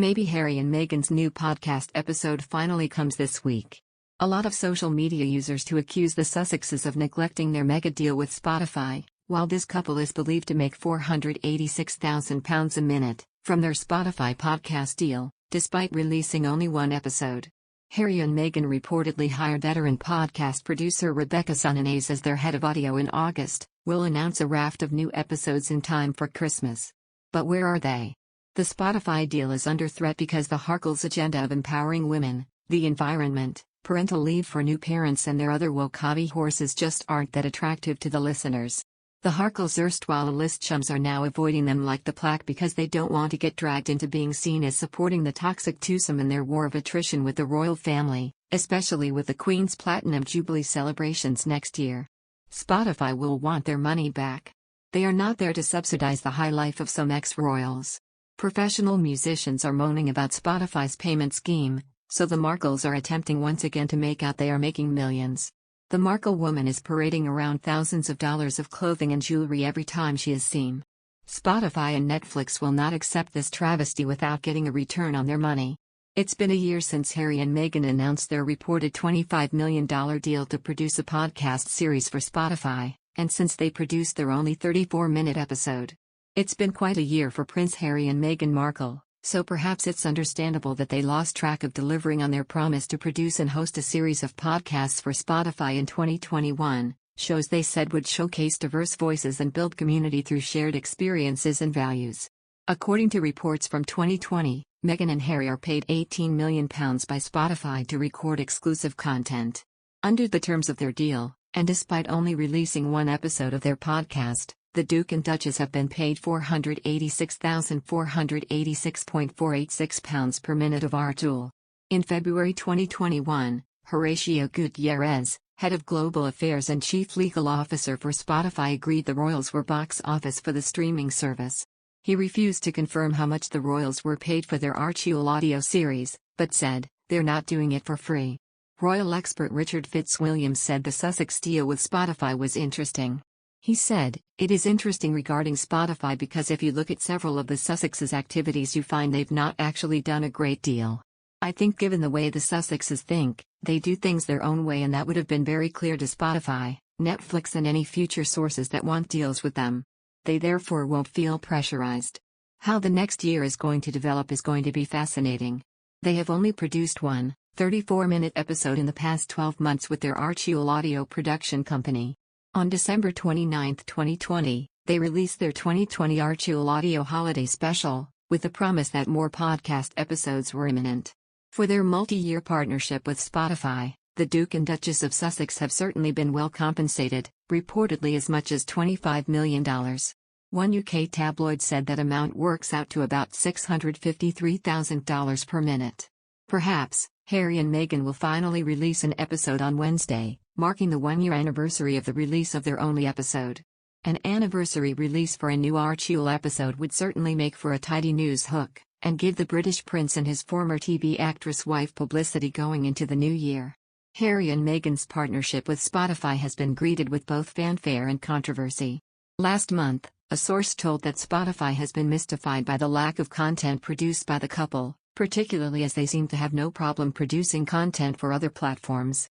Maybe Harry and Meghan's new podcast episode finally comes this week. A lot of social media users to accuse the Sussexes of neglecting their mega deal with Spotify, while this couple is believed to make £486,000 a minute from their Spotify podcast deal, despite releasing only one episode. Harry and Meghan reportedly hired veteran podcast producer Rebecca Sananes as their head of audio in August, will announce a raft of new episodes in time for Christmas. But where are they? The Spotify deal is under threat because the Harkles' agenda of empowering women, the environment, parental leave for new parents and their other woke hobby horses just aren't that attractive to the listeners. The Harkles' erstwhile list chums are now avoiding them like the plaque because they don't want to get dragged into being seen as supporting the toxic twosome in their war of attrition with the royal family, especially with the Queen's Platinum Jubilee celebrations next year. Spotify will want their money back. They are not there to subsidize the high life of some ex-royals. Professional musicians are moaning about Spotify's payment scheme, so the Markles are attempting once again to make out they are making millions. The Markle woman is parading around thousands of dollars of clothing and jewelry every time she is seen. Spotify and Netflix will not accept this travesty without getting a return on their money. It's been a year since Harry and Meghan announced their reported $25 million deal to produce a podcast series for Spotify, and since they produced their only 34-minute episode. It's been quite a year for Prince Harry and Meghan Markle, so perhaps it's understandable that they lost track of delivering on their promise to produce and host a series of podcasts for Spotify in 2021, shows they said would showcase diverse voices and build community through shared experiences and values. According to reports from 2020, Meghan and Harry are paid £18 million by Spotify to record exclusive content. Under the terms of their deal, and despite only releasing one episode of their podcast, the Duke and Duchess have been paid £486,486.486 per minute of Archewell. In February 2021, Horatio Gutierrez, head of global affairs and chief legal officer for Spotify, agreed the royals were box office for the streaming service. He refused to confirm how much the royals were paid for their Archewell audio series, but said, "They're not doing it for free." Royal expert Richard Fitzwilliams said the Sussex deal with Spotify was interesting. He said, "It is interesting regarding Spotify because if you look at several of the Sussexes' activities you find they've not actually done a great deal. I think given the way the Sussexes think, they do things their own way, and that would have been very clear to Spotify, Netflix and any future sources that want deals with them. They therefore won't feel pressurized. How the next year is going to develop is going to be fascinating. They have only produced one 34-minute episode in the past 12 months with their Archewell audio production company. On December 29, 2020, they released their 2020 Archewell Audio Holiday Special, with the promise that more podcast episodes were imminent. For their multi-year partnership with Spotify, the Duke and Duchess of Sussex have certainly been well compensated, reportedly as much as $25 million. One UK tabloid said that amount works out to about $653,000 per minute. Perhaps, Harry and Meghan will finally release an episode on Wednesday, marking the one-year anniversary of the release of their only episode. An anniversary release for a new Archewell episode would certainly make for a tidy news hook, and give the British prince and his former TV actress wife publicity going into the new year. Harry and Meghan's partnership with Spotify has been greeted with both fanfare and controversy. Last month, a source told that Spotify has been mystified by the lack of content produced by the couple, particularly as they seem to have no problem producing content for other platforms.